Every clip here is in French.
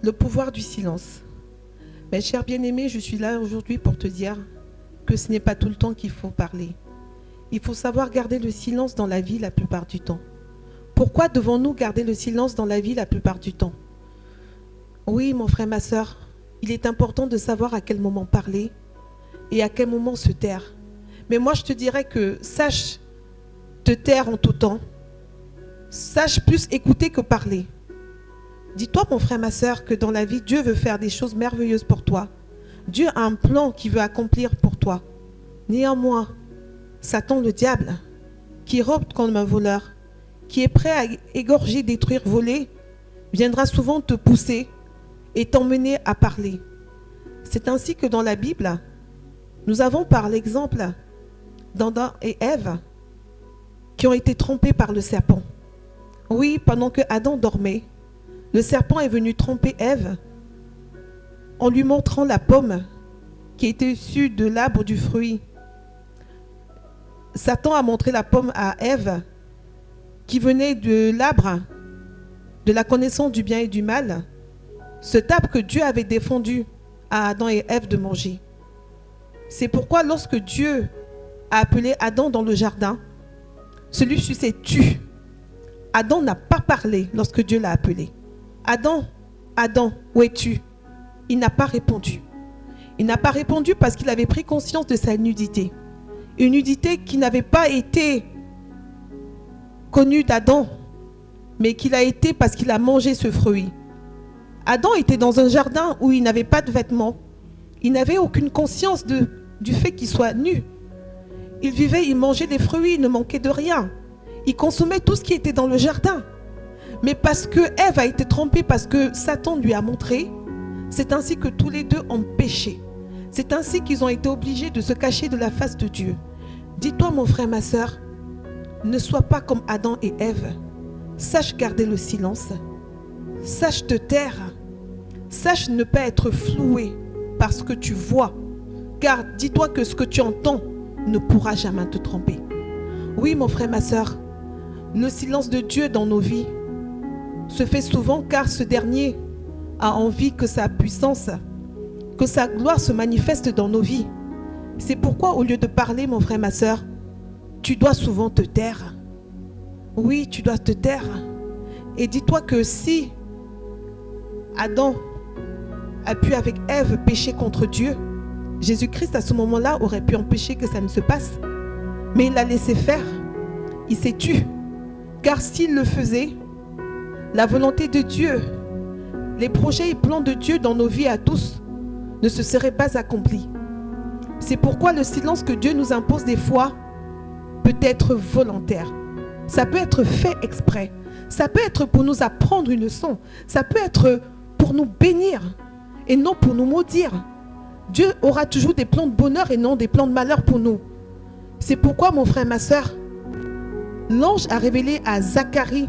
Le pouvoir du silence. Mes chers bien-aimés, je suis là aujourd'hui pour te dire que ce n'est pas tout le temps qu'il faut parler. Il faut savoir garder le silence dans la vie la plupart du temps. Pourquoi devons-nous garder le silence dans la vie la plupart du temps? Oui, mon frère, ma soeur, il est important de savoir à quel moment parler et à quel moment se taire. Mais moi, je te dirais que sache te taire en tout temps. Sache plus écouter que parler. Dis-toi, mon frère, ma soeur, que dans la vie, Dieu veut faire des choses merveilleuses pour toi. Dieu a un plan qu'il veut accomplir pour toi. Néanmoins, Satan, le diable, qui rôde comme un voleur, qui est prêt à égorger, détruire, voler, viendra souvent te pousser et t'emmener à parler. C'est ainsi que dans la Bible, nous avons par l'exemple d'Adam et Ève qui ont été trompés par le serpent. Oui, pendant que Adam dormait, le serpent est venu tromper Ève en lui montrant la pomme qui était issue de l'arbre du fruit. Satan a montré la pomme à Ève qui venait de l'arbre de la connaissance du bien et du mal, cet arbre que Dieu avait défendu à Adam et Ève de manger. C'est pourquoi lorsque Dieu a appelé Adam dans le jardin, celui-ci s'est tu. Adam n'a pas parlé lorsque Dieu l'a appelé. Adam, Adam, où es-tu? Il n'a pas répondu. Il n'a pas répondu parce qu'il avait pris conscience de sa nudité. Une nudité qui n'avait pas été connue d'Adam, mais qu'il a été parce qu'il a mangé ce fruit. Adam était dans un jardin où il n'avait pas de vêtements. Il n'avait aucune conscience du fait qu'il soit nu. Il vivait, il mangeait des fruits, il ne manquait de rien. Il consommait tout ce qui était dans le jardin. Mais parce que Ève a été trompée, parce que Satan lui a montré, c'est ainsi que tous les deux ont péché. C'est ainsi qu'ils ont été obligés de se cacher de la face de Dieu. Dis-toi, mon frère, ma soeur, ne sois pas comme Adam et Ève. Sache garder le silence. Sache te taire. Sache ne pas être floué par ce que tu vois. Car dis-toi que ce que tu entends ne pourra jamais te tromper. Oui, mon frère, ma soeur, le silence de Dieu dans nos vies se fait souvent car ce dernier a envie que sa puissance, que sa gloire se manifeste dans nos vies. C'est pourquoi au lieu de parler, mon frère, ma soeur, tu dois souvent te taire. Oui, tu dois te taire. Et dis-toi que si Adam a pu avec Ève pécher contre Dieu, Jésus-Christ à ce moment-là aurait pu empêcher que ça ne se passe. Mais il l'a laissé faire. Il s'est tu. Car s'il le faisait, la volonté de Dieu, les projets et plans de Dieu dans nos vies à tous ne se seraient pas accomplis. C'est pourquoi le silence que Dieu nous impose des fois peut être volontaire. Ça peut être fait exprès. Ça peut être pour nous apprendre une leçon. Ça peut être pour nous bénir et non pour nous maudire. Dieu aura toujours des plans de bonheur et non des plans de malheur pour nous. C'est pourquoi, mon frère, ma soeur, l'ange a révélé à Zacharie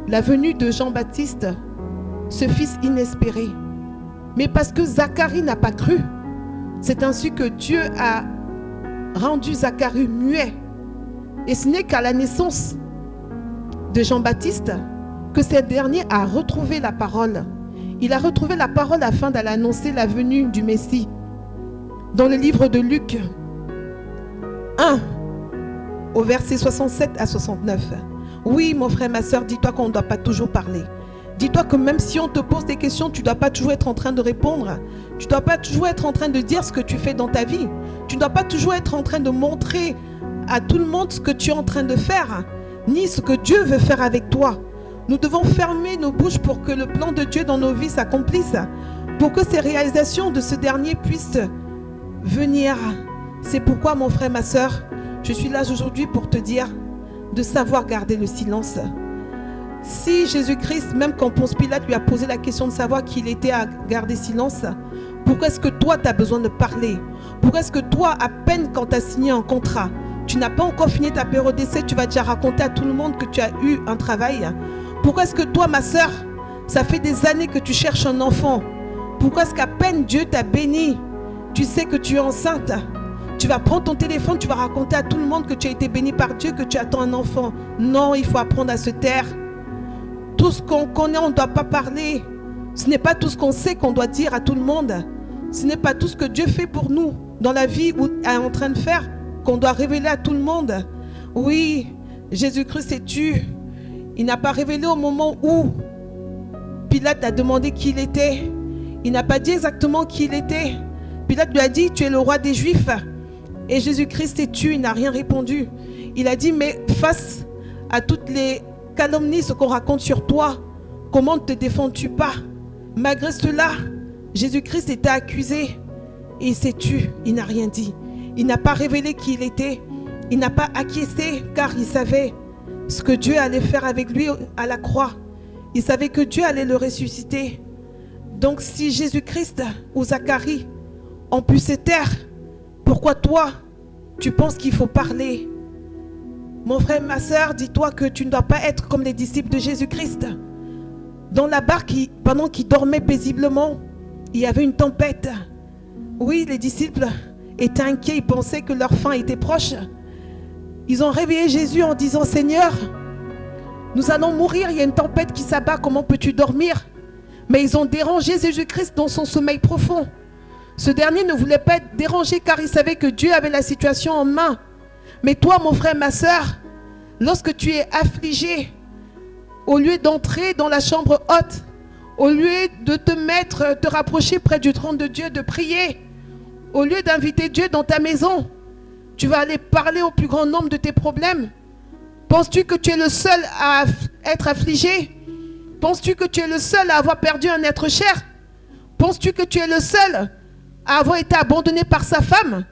la venue de Jean-Baptiste, ce fils inespéré. Mais parce que Zacharie n'a pas cru, c'est ainsi que Dieu a rendu Zacharie muet. Et ce n'est qu'à la naissance de Jean-Baptiste que ce dernier a retrouvé la parole. Il a retrouvé la parole afin d'aller annoncer la venue du Messie. Dans le livre de Luc 1, au verset 67 à 69. Oui, mon frère, ma soeur, dis-toi qu'on ne doit pas toujours parler. Dis-toi que même si on te pose des questions, tu ne dois pas toujours être en train de répondre. Tu ne dois pas toujours être en train de dire ce que tu fais dans ta vie. Tu ne dois pas toujours être en train de montrer à tout le monde ce que tu es en train de faire, ni ce que Dieu veut faire avec toi. Nous devons fermer nos bouches pour que le plan de Dieu dans nos vies s'accomplisse, pour que ces réalisations de ce dernier puissent venir. C'est pourquoi, mon frère, ma soeur, je suis là aujourd'hui pour te dire de savoir garder le silence. Si Jésus-Christ, même quand Ponce Pilate lui a posé la question de savoir qu'il était à garder silence, pourquoi est-ce que toi tu as besoin de parler? Pourquoi est-ce que toi, à peine quand tu as signé un contrat, tu n'as pas encore fini ta période d'essai, tu vas déjà raconter à tout le monde que tu as eu un travail? Pourquoi est-ce que toi, ma soeur, ça fait des années que tu cherches un enfant? Pourquoi est-ce qu'à peine Dieu t'a béni, tu sais que tu es enceinte? Tu vas prendre ton téléphone, tu vas raconter à tout le monde que tu as été béni par Dieu, que tu attends un enfant. Non, il faut apprendre à se taire. tout ce qu'on connaît, on ne doit pas parler. Ce n'est pas tout ce qu'on sait qu'on doit dire à tout le monde. Ce n'est pas tout ce que Dieu fait pour nous dans la vie ou est en train de faire qu'on doit révéler à tout le monde. Oui, Jésus-Christ s'est tué. Il n'a pas révélé au moment où Pilate a demandé qui il était. Il n'a pas dit exactement qui il était. Pilate lui a dit, tu es le roi des Juifs. Et Jésus-Christ s'est tué, il n'a rien répondu. Il a dit, mais face à toutes les calomnies, ce qu'on raconte sur toi, comment ne te défends-tu pas? Malgré cela, Jésus-Christ était accusé et il s'est tué, il n'a rien dit. Il n'a pas révélé qui il était. Il n'a pas acquiescé car il savait ce que Dieu allait faire avec lui à la croix. Il savait que Dieu allait le ressusciter. Donc si Jésus-Christ ou Zacharie ont pu se taire, pourquoi toi, tu penses qu'il faut parler? Mon frère, ma soeur, dis-toi que tu ne dois pas être comme les disciples de Jésus-Christ. Dans la barque, pendant qu'ils dormaient paisiblement, il y avait une tempête. Oui, les disciples étaient inquiets, ils pensaient que leur fin était proche. Ils ont réveillé Jésus en disant, Seigneur, nous allons mourir, il y a une tempête qui s'abat, comment peux-tu dormir? Mais ils ont dérangé Jésus-Christ dans son sommeil profond. Ce dernier ne voulait pas être dérangé car il savait que Dieu avait la situation en main. Mais toi, mon frère, ma soeur, lorsque tu es affligé, au lieu d'entrer dans la chambre haute, au lieu de te rapprocher près du trône de Dieu, de prier, au lieu d'inviter Dieu dans ta maison, tu vas aller parler au plus grand nombre de tes problèmes. Penses-tu que tu es le seul à être affligé? Penses-tu que tu es le seul à avoir perdu un être cher? Penses-tu que tu es le seul à avoir été abandonné par sa femme?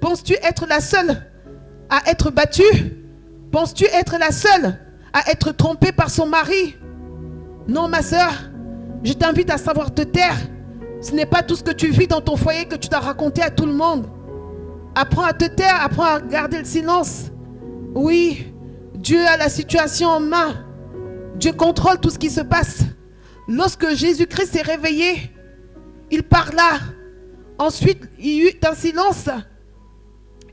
Penses-tu être la seule à être battue? Penses-tu être la seule à être trompée par son mari? Non, ma soeur, je t'invite à savoir te taire. Ce n'est pas tout ce que tu vis dans ton foyer que tu dois raconter à tout le monde. Apprends à te taire, apprends à garder le silence. Oui, Dieu a la situation en main. Dieu contrôle tout ce qui se passe. Lorsque Jésus-Christ s'est réveillé, il parla. Ensuite, il y eut un silence.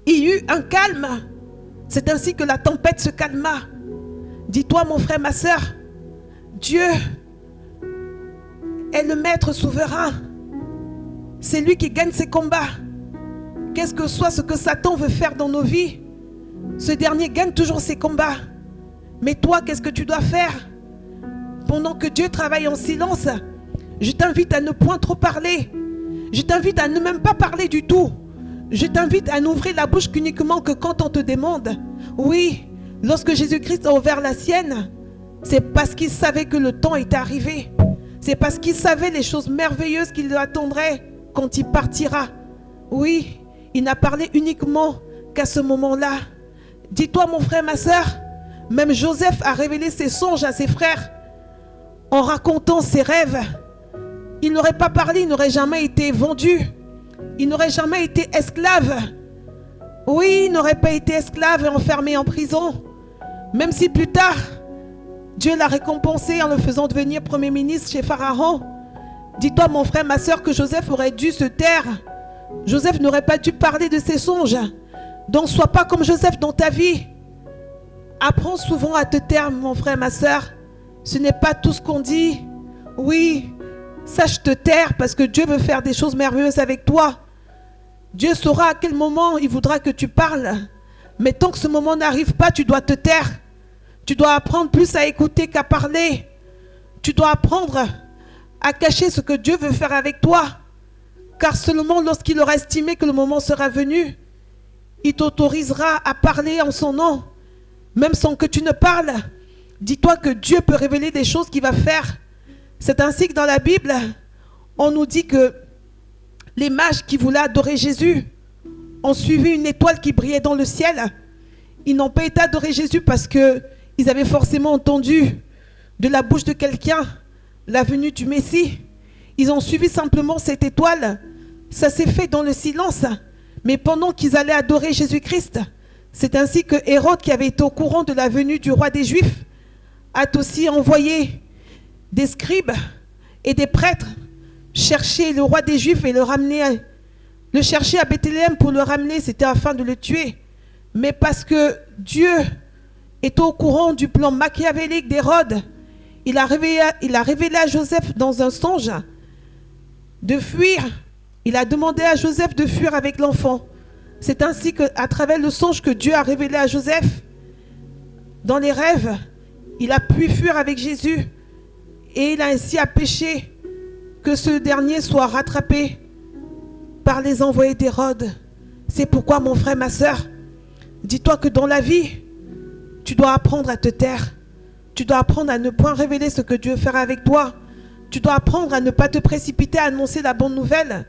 Il y eut un calme. C'est ainsi que la tempête se calma. Dis-toi, mon frère, ma soeur, Dieu est le maître souverain. C'est lui qui gagne ses combats. Qu'est-ce que soit ce que Satan veut faire dans nos vies, ce dernier gagne toujours ses combats. Mais toi, qu'est-ce que tu dois faire? Pendant que Dieu travaille en silence, je t'invite à ne point trop parler. Je t'invite à ne même pas parler du tout. Je t'invite à n'ouvrir la bouche qu'uniquement que quand on te demande. Oui, lorsque Jésus-Christ a ouvert la sienne, c'est parce qu'il savait que le temps était arrivé. C'est parce qu'il savait les choses merveilleuses qui le attendraient quand il partira. Oui, il n'a parlé uniquement qu'à ce moment-là. Dis-toi, mon frère, ma soeur, même Joseph a révélé ses songes à ses frères en racontant ses rêves. Il n'aurait pas parlé, il n'aurait jamais été vendu. Il n'aurait jamais été esclave. Oui, il n'aurait pas été esclave et enfermé en prison. Même si plus tard, Dieu l'a récompensé en le faisant devenir premier ministre chez Pharaon. Dis-toi, mon frère, ma soeur, que Joseph aurait dû se taire. Joseph n'aurait pas dû parler de ses songes. Donc, sois pas comme Joseph dans ta vie. Apprends souvent à te taire, mon frère, ma soeur. Ce n'est pas tout ce qu'on dit. Oui, sache te taire parce que Dieu veut faire des choses merveilleuses avec toi. Dieu saura à quel moment il voudra que tu parles. Mais tant que ce moment n'arrive pas, tu dois te taire. Tu dois apprendre plus à écouter qu'à parler. Tu dois apprendre à cacher ce que Dieu veut faire avec toi. Car seulement lorsqu'il aura estimé que le moment sera venu, il t'autorisera à parler en son nom. Même sans que tu ne parles, dis-toi que Dieu peut révéler des choses qu'il va faire. C'est ainsi que dans la Bible, on nous dit que les mages qui voulaient adorer Jésus ont suivi une étoile qui brillait dans le ciel. Ils n'ont pas été adorer Jésus parce qu'ils avaient forcément entendu de la bouche de quelqu'un la venue du Messie. Ils ont suivi simplement cette étoile. Ça s'est fait dans le silence. Mais pendant qu'ils allaient adorer Jésus-Christ, c'est ainsi que Hérode, qui avait été au courant de la venue du roi des Juifs, a aussi envoyé des scribes et des prêtres chercher le roi des Juifs et le chercher à Bethléem pour le ramener. C'était afin de le tuer. Mais parce que Dieu était au courant du plan machiavélique d'Hérode, il a révélé à Joseph dans un songe de fuir. Il a demandé à Joseph de fuir avec l'enfant. C'est ainsi qu'à travers le songe que Dieu a révélé à Joseph, dans les rêves, il a pu fuir avec Jésus et il a ainsi empêché que ce dernier soit rattrapé par les envoyés d'Hérode. C'est pourquoi, mon frère, ma soeur, dis-toi que dans la vie, tu dois apprendre à te taire. Tu dois apprendre à ne point révéler ce que Dieu fera avec toi. Tu dois apprendre à ne pas te précipiter à annoncer la bonne nouvelle.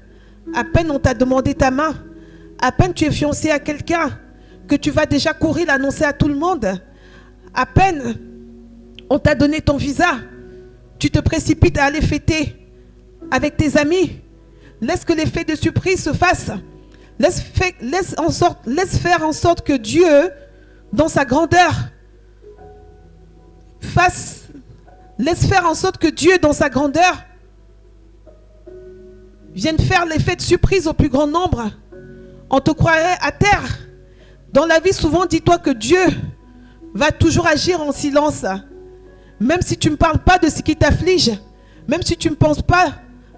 À peine on t'a demandé ta main, à peine tu es fiancé à quelqu'un, que tu vas déjà courir l'annoncer à tout le monde. À peine on t'a donné ton visa, tu te précipites à aller fêter avec tes amis. Laisse que l'effet de surprise se fasse. Laisse faire en sorte que Dieu, dans sa grandeur, laisse faire en sorte que Dieu, dans sa grandeur, vienne faire l'effet de surprise au plus grand nombre. On te croirait à terre. Dans la vie, souvent, dis-toi que Dieu va toujours agir en silence. Même si tu ne parles pas de ce qui t'afflige, même si tu ne penses pas,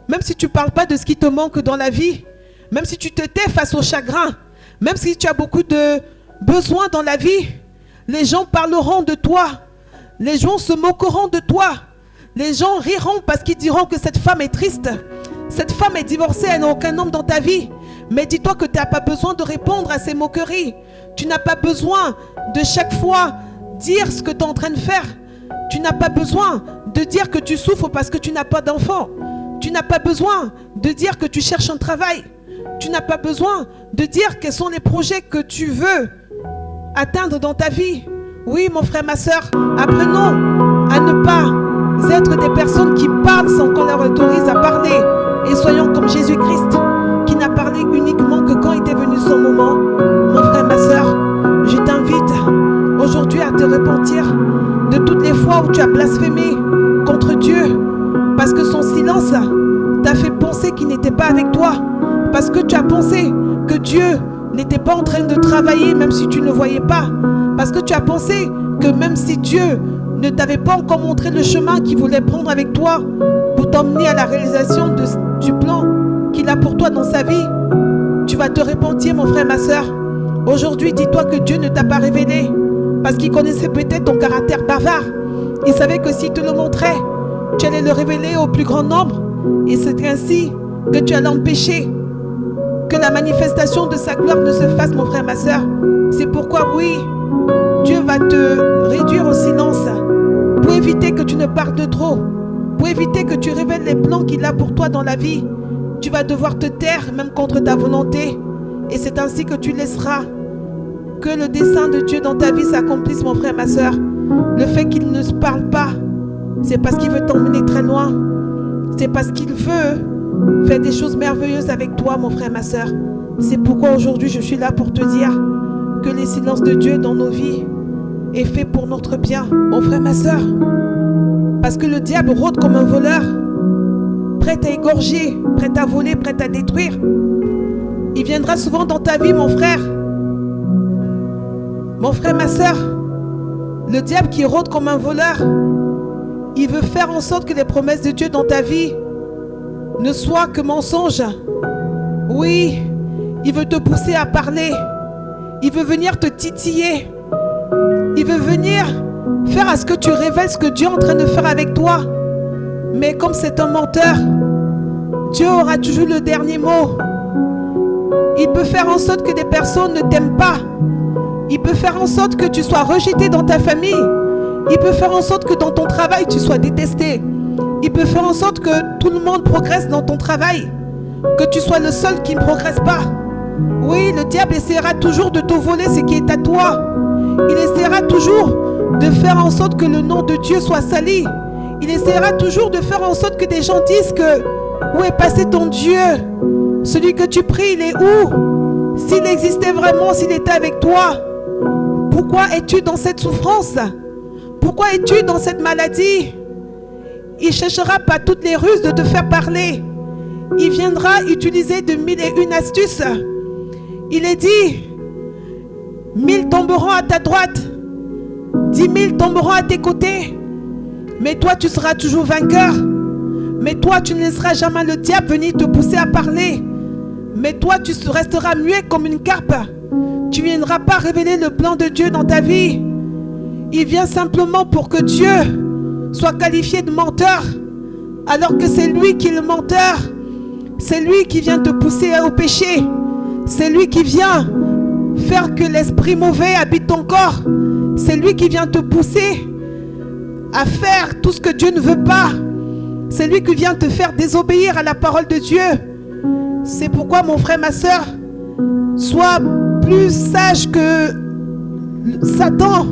même si tu ne parles pas de ce qui te manque dans la vie, même si tu te tais face au chagrin, même si tu as beaucoup de besoins dans la vie, les gens parleront de toi, les gens se moqueront de toi, les gens riront parce qu'ils diront que cette femme est triste, cette femme est divorcée, elle n'a aucun homme dans ta vie. Mais dis-toi que tu n'as pas besoin de répondre à ces moqueries. Tu n'as pas besoin de chaque fois dire ce que tu es en train de faire. Tu n'as pas besoin de dire que tu souffres parce que tu n'as pas d'enfant. Tu n'as pas besoin de dire que tu cherches un travail. Tu n'as pas besoin de dire quels sont les projets que tu veux atteindre dans ta vie. Oui, mon frère, ma soeur, apprenons à ne pas être des personnes qui parlent sans qu'on leur autorise à parler. Et soyons comme Jésus-Christ, qui n'a parlé uniquement que quand était venu son moment. Mon frère, ma soeur, je t'invite aujourd'hui à te repentir de toutes les fois où tu as blasphémé contre Dieu, parce que son silence t'a fait penser qu'il n'était pas avec toi, parce que tu as pensé que Dieu n'était pas en train de travailler même si tu ne le voyais pas, parce que tu as pensé que même si Dieu ne t'avait pas encore montré le chemin qu'il voulait prendre avec toi pour t'emmener à la réalisation du plan qu'il a pour toi dans sa vie, tu vas te repentir, mon frère, ma soeur. Aujourd'hui, dis-toi que Dieu ne t'a pas révélé parce qu'il connaissait peut-être ton caractère bavard. Il savait que s'il te le montrait, tu allais le révéler au plus grand nombre. Et c'est ainsi que tu allais empêcher que la manifestation de sa gloire ne se fasse, mon frère, ma soeur. C'est pourquoi, oui, Dieu va te réduire au silence pour éviter que tu ne parles de trop, pour éviter que tu révèles les plans qu'il a pour toi dans la vie. Tu vas devoir te taire même contre ta volonté. Et c'est ainsi que tu laisseras que le dessein de Dieu dans ta vie s'accomplisse, mon frère, ma soeur. Le fait qu'il ne se parle pas, c'est parce qu'il veut t'emmener très loin. C'est parce qu'il veut faire des choses merveilleuses avec toi, mon frère, ma soeur. C'est pourquoi aujourd'hui je suis là pour te dire que les silences de Dieu dans nos vies est fait pour notre bien, mon frère, ma soeur. Parce que le diable rôde comme un voleur, prêt à égorger, prêt à voler, prêt à détruire. Il viendra souvent dans ta vie, mon frère. Mon frère, ma soeur, le diable qui rôde comme un voleur, il veut faire en sorte que les promesses de Dieu dans ta vie ne soient que mensonges. Oui, il veut te pousser à parler. Il veut venir te titiller. Il veut venir faire à ce que tu révèles ce que Dieu est en train de faire avec toi. Mais comme c'est un menteur, Dieu aura toujours le dernier mot. Il peut faire en sorte que des personnes ne t'aiment pas. Il peut faire en sorte que tu sois rejeté dans ta famille. Il peut faire en sorte que dans ton travail, tu sois détesté. Il peut faire en sorte que tout le monde progresse dans ton travail. Que tu sois le seul qui ne progresse pas. Oui, le diable essaiera toujours de te voler ce qui est à toi. Il essaiera toujours de faire en sorte que le nom de Dieu soit sali. Il essaiera toujours de faire en sorte que des gens disent que où est passé ton Dieu? Celui que tu pries, il est où? S'il existait vraiment, s'il était avec toi, pourquoi es-tu dans cette souffrance? Pourquoi es-tu dans cette maladie? Il cherchera par toutes les ruses de te faire parler. Il viendra utiliser de 1001 astuces. Il est dit, 1000 tomberont à ta droite, 10 000 tomberont à tes côtés. Mais toi, tu seras toujours vainqueur. Mais toi, tu ne laisseras jamais le diable venir te pousser à parler. Mais toi, tu resteras muet comme une carpe. Tu ne viendras pas révéler le plan de Dieu dans ta vie. Il vient simplement pour que Dieu soit qualifié de menteur, alors que c'est lui qui est le menteur. C'est lui qui vient te pousser au péché. C'est lui qui vient faire que l'esprit mauvais habite ton corps. C'est lui qui vient te pousser à faire tout ce que Dieu ne veut pas. C'est lui qui vient te faire désobéir à la parole de Dieu. C'est pourquoi, mon frère, ma soeur, sois plus sage que Satan.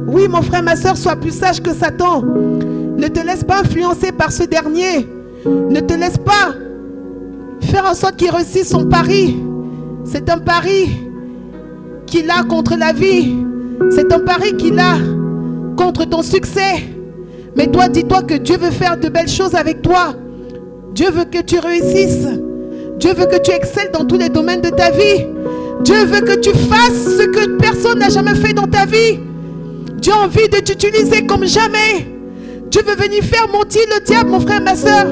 Oui, mon frère, ma soeur, sois plus sage que Satan. Ne te laisse pas influencer par ce dernier. Ne te laisse pas faire en sorte qu'il réussisse son pari. C'est un pari qu'il a contre la vie. C'est un pari qu'il a contre ton succès. Mais toi, dis-toi que Dieu veut faire de belles choses avec toi. Dieu veut que tu réussisses. Dieu veut que tu excelles dans tous les domaines de ta vie. Dieu veut que tu fasses ce que personne n'a jamais fait dans ta vie. Dieu a envie de t'utiliser comme jamais. Dieu veut venir faire mentir le diable, mon frère, ma soeur.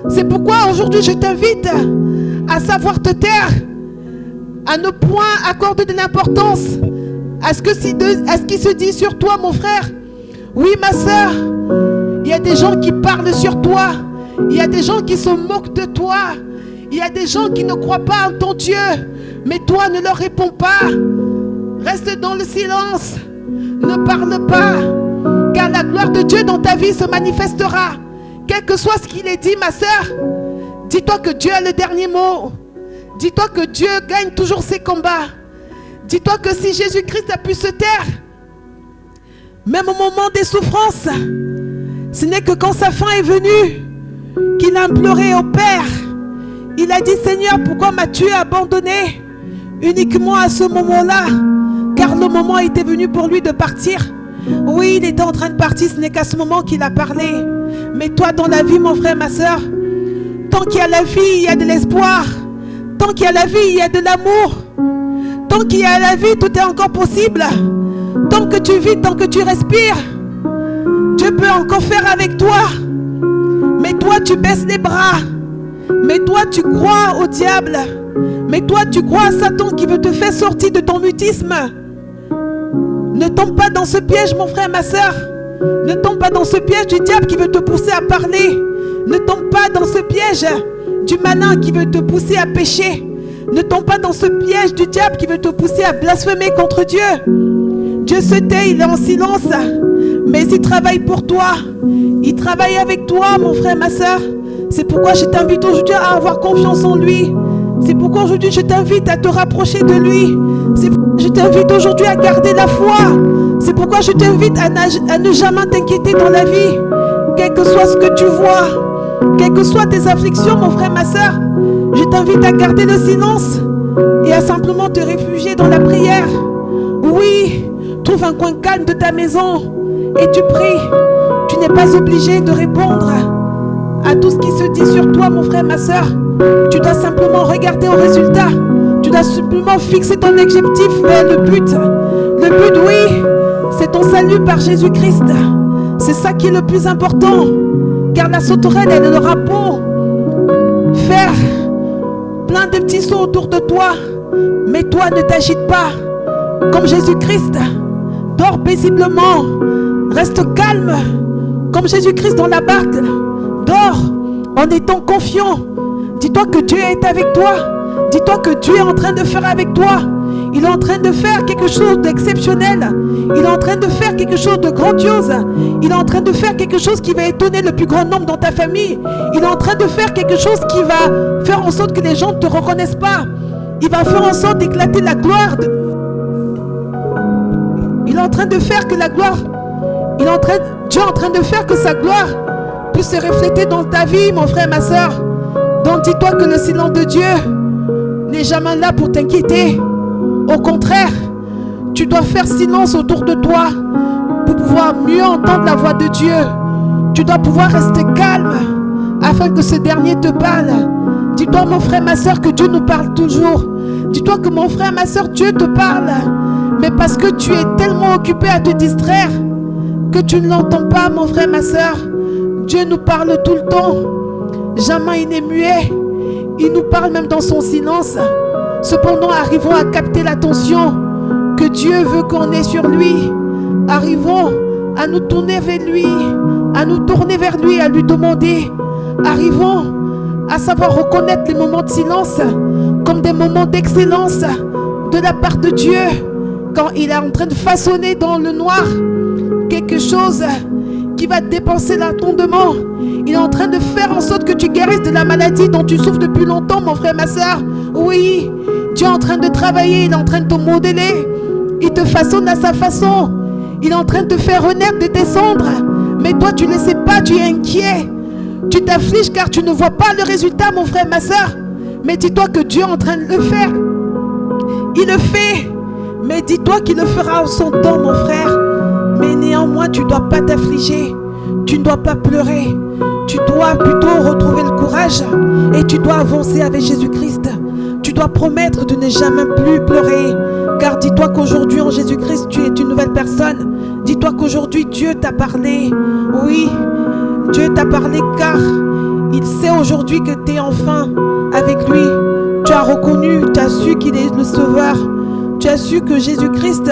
C'est pourquoi aujourd'hui je t'invite à savoir te taire, à ne point accorder de l'importance à ce qui se dit sur toi, mon frère. Oui, ma soeur, il y a des gens qui parlent sur toi. Il y a des gens qui se moquent de toi. Il y a des gens qui ne croient pas en ton Dieu. Mais toi, ne leur réponds pas. Reste dans le silence. Ne parle pas. Car la gloire de Dieu dans ta vie se manifestera. Quel que soit ce qu'il est dit, ma soeur, dis-toi que Dieu a le dernier mot. Dis-toi que Dieu gagne toujours ses combats. Dis-toi que si Jésus-Christ a pu se taire, même au moment des souffrances, ce n'est que quand sa fin est venue qu'il a imploré au Père. Il a dit: Seigneur, pourquoi m'as-tu abandonné? Uniquement à ce moment-là, car le moment était venu pour lui de partir. Oui, il était en train de partir, ce n'est qu'à ce moment qu'il a parlé. Mais toi, dans la vie, mon frère, ma soeur, tant qu'il y a la vie, il y a de l'espoir. Tant qu'il y a la vie, il y a de l'amour. Tant qu'il y a la vie, tout est encore possible. Tant que tu vis, tant que tu respires, Dieu peut encore faire avec toi. Mais toi, tu baisses les bras. Mais toi, tu crois au diable. Mais toi, tu crois à Satan qui veut te faire sortir de ton mutisme. Ne tombe pas dans ce piège, mon frère, ma soeur. Ne tombe pas dans ce piège du diable qui veut te pousser à parler. Ne tombe pas dans ce piège du malin qui veut te pousser à pécher. Ne tombe pas dans ce piège du diable qui veut te pousser à blasphémer contre Dieu. Dieu se tait, il est en silence. Mais il travaille pour toi. Il travaille avec toi, mon frère, ma soeur. C'est pourquoi je t'invite aujourd'hui à avoir confiance en lui. C'est pourquoi aujourd'hui je t'invite à te rapprocher de lui. C'est pourquoi je t'invite aujourd'hui à garder la foi. C'est pourquoi je t'invite à ne jamais t'inquiéter dans la vie. Quel que soit ce que tu vois, quelles que soient tes afflictions, mon frère, ma soeur, je t'invite à garder le silence et à simplement te réfugier dans la prière. Oui, trouve un coin calme de ta maison et tu pries. Tu n'es pas obligé de répondre à tout ce qui se dit sur toi, mon frère, ma soeur. Tu dois simplement regarder au résultat. Tu dois simplement fixer ton objectif vers le but. Le but, oui, c'est ton salut par Jésus-Christ. C'est ça qui est le plus important. Car la sauterelle, elle aura beau faire plein de petits sauts autour de toi, mais toi, ne t'agite pas. Comme Jésus-Christ, dors paisiblement. Reste calme. Comme Jésus-Christ dans la barque. Dors en étant confiant. Dis-toi que Dieu est avec toi. Dis-toi que Dieu est en train de faire avec toi. Il est en train de faire quelque chose d'exceptionnel. Il est en train de faire quelque chose de grandiose. Il est en train de faire quelque chose qui va étonner le plus grand nombre dans ta famille. Il est en train de faire quelque chose qui va faire en sorte que les gens ne te reconnaissent pas. Il va faire en sorte d'éclater la gloire. Il est en train de faire que la gloire... Dieu est en train de faire que sa gloire puisse se refléter dans ta vie, mon frère, ma soeur. Donc dis-toi que le silence de Dieu n'est jamais là pour t'inquiéter. Au contraire, tu dois faire silence autour de toi pour pouvoir mieux entendre la voix de Dieu. Tu dois pouvoir rester calme afin que ce dernier te parle. Dis-toi, mon frère, ma soeur, que Dieu nous parle toujours. Dis-toi que, mon frère, ma soeur, Dieu te parle. Mais parce que tu es tellement occupé à te distraire que tu ne l'entends pas, mon frère, ma soeur. Dieu nous parle tout le temps. Jamais il n'est muet. Il nous parle même dans son silence. Cependant, arrivons à capter l'attention que Dieu veut qu'on ait sur lui. Arrivons à nous tourner vers lui, à nous tourner vers lui, à lui demander. Arrivons à savoir reconnaître les moments de silence comme des moments d'excellence de la part de Dieu. Quand il est en train de façonner dans le noir quelque chose qui va dépenser l'attendement. Il est en train de faire en sorte que tu guérisses de la maladie dont tu souffres depuis longtemps, mon frère, ma soeur. Oui, Dieu est en train de travailler, il est en train de te modeler. Il te façonne à sa façon. Il est en train de te faire renaître de tes cendres. Mais toi, tu ne le sais pas, tu es inquiet. Tu t'affliges car tu ne vois pas le résultat, mon frère, ma soeur. Mais dis-toi que Dieu est en train de le faire. Il le fait. Mais dis-toi qu'il le fera en son temps, mon frère. Mais néanmoins, tu ne dois pas t'affliger. Tu ne dois pas pleurer. Tu dois plutôt retrouver le courage. Et tu dois avancer avec Jésus-Christ. Tu dois promettre de ne jamais plus pleurer. Car dis-toi qu'aujourd'hui, en Jésus-Christ, tu es une nouvelle personne. Dis-toi qu'aujourd'hui, Dieu t'a parlé. Oui, Dieu t'a parlé car il sait aujourd'hui que tu es enfin avec lui. Tu as reconnu, tu as su qu'il est le sauveur. Tu as su que Jésus-Christ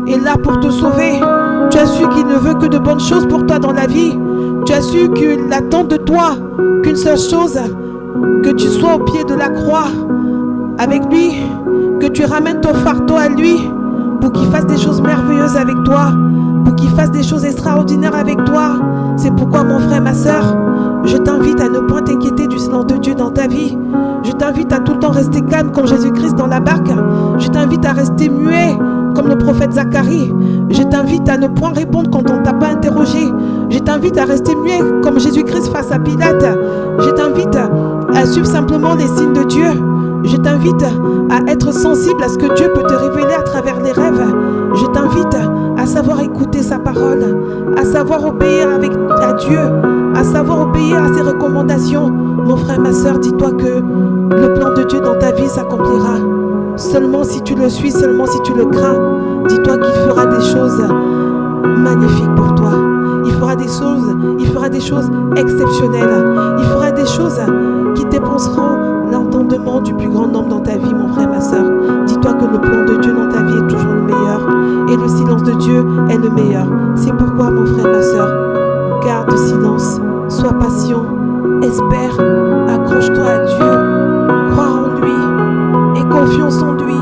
est là pour te sauver. Tu as su qu'il ne veut que de bonnes choses pour toi dans la vie. Tu as su qu'il attend de toi qu'une seule chose, que tu sois au pied de la croix avec lui, que tu ramènes ton fardeau à lui pour qu'il fasse des choses merveilleuses avec toi, pour qu'il fasse des choses extraordinaires avec toi. C'est pourquoi, mon frère, ma soeur, je t'invite à ne point t'inquiéter du silence de Dieu dans ta vie. Je t'invite à tout le temps rester calme comme Jésus-Christ dans la barque. Je t'invite à rester muet comme le prophète Zacharie. Je t'invite à ne point répondre quand on ne t'a pas interrogé. Je t'invite à rester muet comme Jésus-Christ face à Pilate. Je t'invite à suivre simplement les signes de Dieu. Je t'invite à être sensible à ce que Dieu peut te révéler à travers les rêves. Je t'invite à savoir écouter sa parole, à savoir obéir à Dieu, à savoir obéir à ses recommandations. Mon frère, ma soeur, dis-toi que le plan de Dieu dans ta vie s'accomplira. Seulement si tu le suis, seulement si tu le crains, dis-toi qu'il fera des choses magnifiques pour toi. Il fera des choses exceptionnelles. Il fera des choses qui dépenseront l'entendement du plus grand nombre dans ta vie, mon frère, ma soeur. Dis-toi que le plan de Dieu dans ta vie est toujours le meilleur. Et le silence de Dieu est le meilleur. C'est pourquoi, mon frère, ma soeur, garde silence, sois patient, espère, accroche-toi à Dieu, crois en lui et confiance en lui.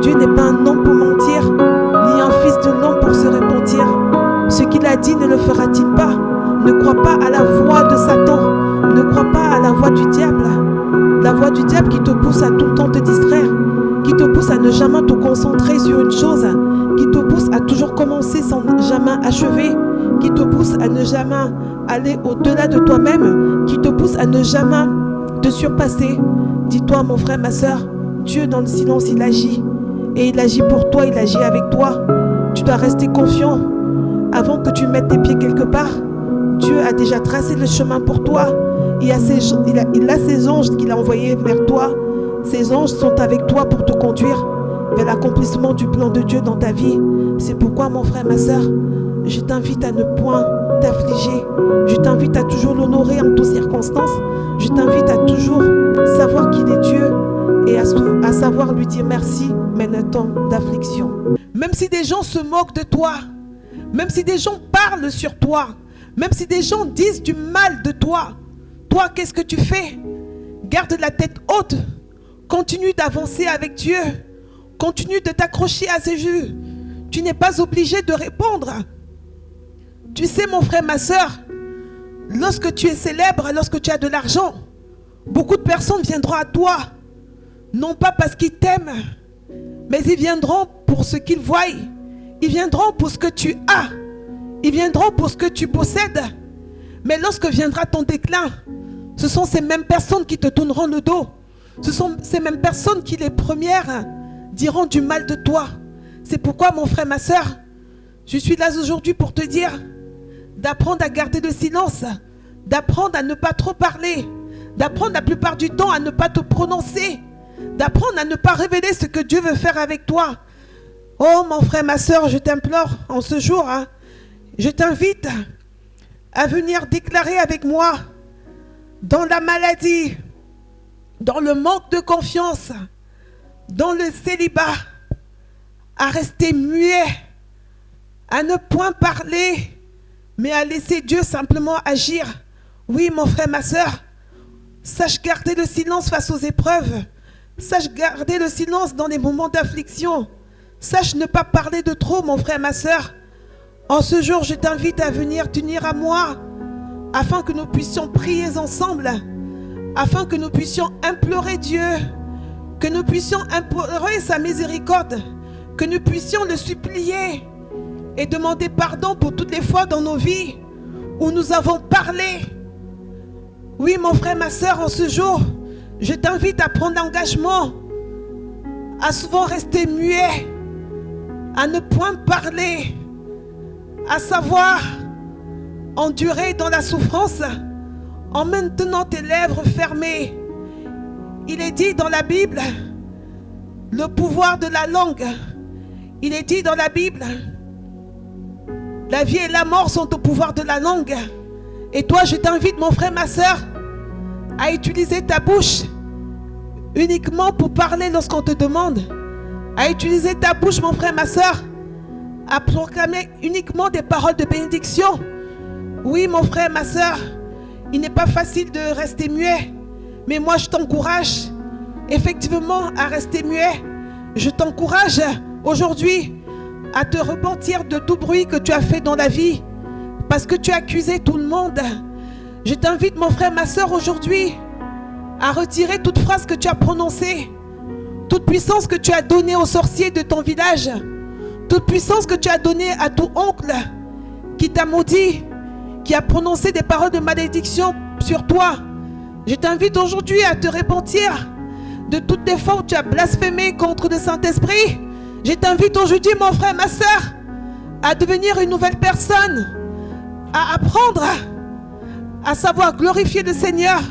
Dieu n'est pas un homme pour mentir, ni un fils de l'homme pour se repentir. Ce qu'il a dit ne le fera-t-il pas? Ne crois pas à la voix de Satan, ne crois pas à la voix du diable. La voix du diable qui te pousse à tout le temps te distraire, qui te pousse à ne jamais te concentrer sur une chose, qui te pousse à toujours commencer sans jamais achever, qui te pousse à ne jamais aller au-delà de toi-même, qui te pousse à ne jamais te surpasser. Dis-toi, mon frère, ma soeur, Dieu dans le silence, il agit. Et il agit pour toi, il agit avec toi. Tu dois rester confiant. Avant que tu mettes tes pieds quelque part, Dieu a déjà tracé le chemin pour toi. Il a ses anges qu'il a envoyés vers toi. Ces anges sont avec toi pour te conduire vers l'accomplissement du plan de Dieu dans ta vie. C'est pourquoi, mon frère, ma soeur, je t'invite à ne point t'affliger. Je t'invite à toujours l'honorer en toutes circonstances. Je t'invite à toujours savoir qu'il est Dieu et à savoir lui dire merci, mais un temps d'affliction. Même si des gens se moquent de toi, même si des gens parlent sur toi, même si des gens disent du mal de toi, toi, qu'est-ce que tu fais? Garde la tête haute. Continue d'avancer avec Dieu. Continue de t'accrocher à ses yeux. Tu n'es pas obligé de répondre. Tu sais, mon frère, ma soeur, lorsque tu es célèbre, lorsque tu as de l'argent, beaucoup de personnes viendront à toi. Non pas parce qu'ils t'aiment, mais ils viendront pour ce qu'ils voient. Ils viendront pour ce que tu as. Ils viendront pour ce que tu possèdes. Mais lorsque viendra ton déclin, ce sont ces mêmes personnes qui te tourneront le dos. Ce sont ces mêmes personnes qui, les premières, diront du mal de toi. C'est pourquoi, mon frère, ma soeur, je suis là aujourd'hui pour te dire d'apprendre à garder le silence, d'apprendre à ne pas trop parler, d'apprendre la plupart du temps à ne pas te prononcer, d'apprendre à ne pas révéler ce que Dieu veut faire avec toi. Oh, mon frère, ma soeur, je t'implore en ce jour, je t'invite à venir déclarer avec moi dans la maladie, dans le manque de confiance, dans le célibat, à rester muet, à ne point parler, mais à laisser Dieu simplement agir. Oui, mon frère, ma soeur, sache garder le silence face aux épreuves. Sache garder le silence dans les moments d'affliction. Sache ne pas parler de trop, mon frère, ma soeur. En ce jour, je t'invite à venir t'unir à moi, afin que nous puissions prier ensemble, afin que nous puissions implorer Dieu, que nous puissions implorer sa miséricorde, que nous puissions le supplier et demander pardon pour toutes les fois dans nos vies où nous avons parlé. Oui, mon frère, ma soeur, en ce jour, je t'invite à prendre l'engagement, à souvent rester muet, à ne point parler, à savoir endurer dans la souffrance en maintenant tes lèvres fermées. Il est dit dans la Bible, le pouvoir de la langue. Il est dit dans la Bible, la vie et la mort sont au pouvoir de la langue. Et toi, je t'invite, mon frère, ma soeur, à utiliser ta bouche uniquement pour parler lorsqu'on te demande. À utiliser ta bouche, mon frère, ma soeur, à proclamer uniquement des paroles de bénédiction. Oui, mon frère, ma soeur, il n'est pas facile de rester muet. Mais moi, je t'encourage effectivement à rester muet. Je t'encourage aujourd'hui à te repentir de tout bruit que tu as fait dans la vie, parce que tu as accusé tout le monde. Je t'invite, mon frère, ma soeur, aujourd'hui, à retirer toute phrase que tu as prononcée, toute puissance que tu as donnée aux sorciers de ton village, toute puissance que tu as donnée à ton oncle qui t'a maudit, qui a prononcé des paroles de malédiction sur toi. Je t'invite aujourd'hui à te repentir de toutes les fois où tu as blasphémé contre le Saint-Esprit. Je t'invite aujourd'hui, mon frère, ma soeur, à devenir une nouvelle personne, à apprendre à savoir glorifier le Seigneur,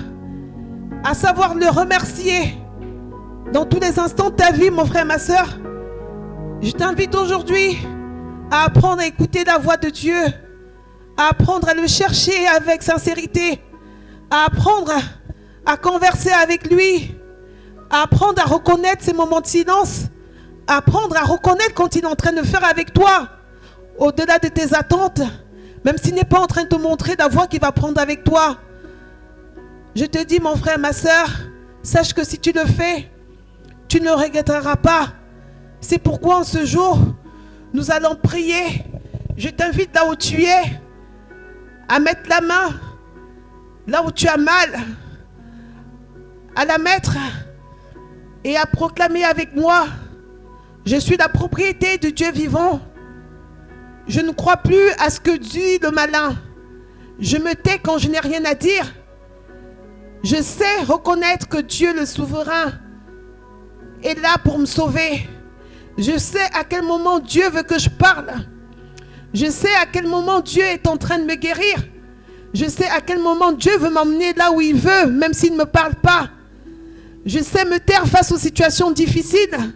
à savoir le remercier dans tous les instants de ta vie, mon frère, ma soeur. Je t'invite aujourd'hui à apprendre à écouter la voix de Dieu, à apprendre à le chercher avec sincérité, à apprendre à converser avec lui, à apprendre à reconnaître ces moments de silence, à apprendre à reconnaître quand il est en train de faire avec toi, au-delà de tes attentes, même s'il n'est pas en train de te montrer la voie qu'il va prendre avec toi. Je te dis, mon frère, ma soeur, sache que si tu le fais, tu ne regretteras pas. C'est pourquoi en ce jour, nous allons prier. Je t'invite là où tu es, à mettre la main là où tu as mal, à la mettre et à proclamer avec moi: je suis la propriété de Dieu vivant. Je ne crois plus à ce que dit le malin. Je me tais quand je n'ai rien à dire. Je sais reconnaître que Dieu le souverain est là pour me sauver. Je sais à quel moment Dieu veut que je parle. Je sais à quel moment Dieu est en train de me guérir. Je sais à quel moment Dieu veut m'emmener là où il veut, même s'il ne me parle pas. Je sais me taire face aux situations difficiles.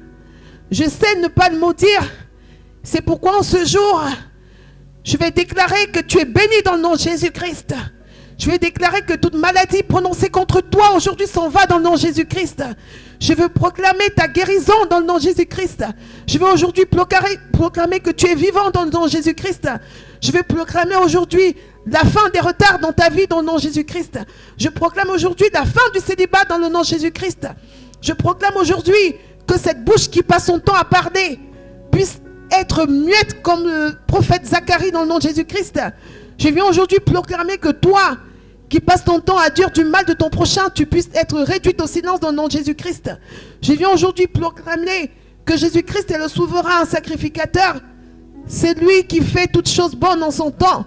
Je sais ne pas le maudire. C'est pourquoi en ce jour, je vais déclarer que tu es béni dans le nom de Jésus-Christ. Je vais déclarer que toute maladie prononcée contre toi aujourd'hui s'en va dans le nom de Jésus-Christ. Je veux proclamer ta guérison dans le nom de Jésus-Christ. Je veux aujourd'hui proclamer que tu es vivant dans le nom de Jésus-Christ. Je vais proclamer aujourd'hui la fin des retards dans ta vie dans le nom de Jésus-Christ. Je proclame aujourd'hui la fin du célibat dans le nom de Jésus-Christ. Je proclame aujourd'hui que cette bouche qui passe son temps à parler puisse être muette comme le prophète Zacharie dans le nom de Jésus-Christ. Je viens aujourd'hui proclamer que toi, qui passes ton temps à dire du mal de ton prochain, tu puisses être réduite au silence dans le nom de Jésus-Christ. Je viens aujourd'hui proclamer que Jésus-Christ est le souverain sacrificateur. C'est lui qui fait toutes choses bonnes en son temps.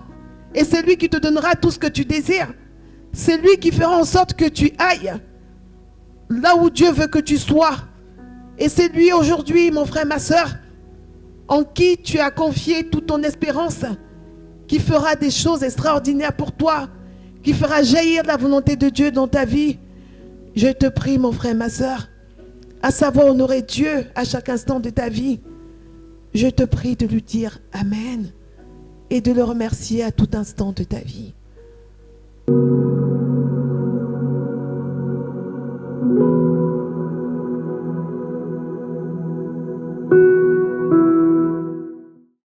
Et c'est lui qui te donnera tout ce que tu désires. C'est lui qui fera en sorte que tu ailles là où Dieu veut que tu sois. Et c'est lui aujourd'hui, mon frère, ma soeur, en qui tu as confié toute ton espérance, qui fera des choses extraordinaires pour toi, qui fera jaillir la volonté de Dieu dans ta vie. Je te prie, mon frère, ma soeur, à savoir honorer Dieu à chaque instant de ta vie. Je te prie de lui dire Amen et de le remercier à tout instant de ta vie.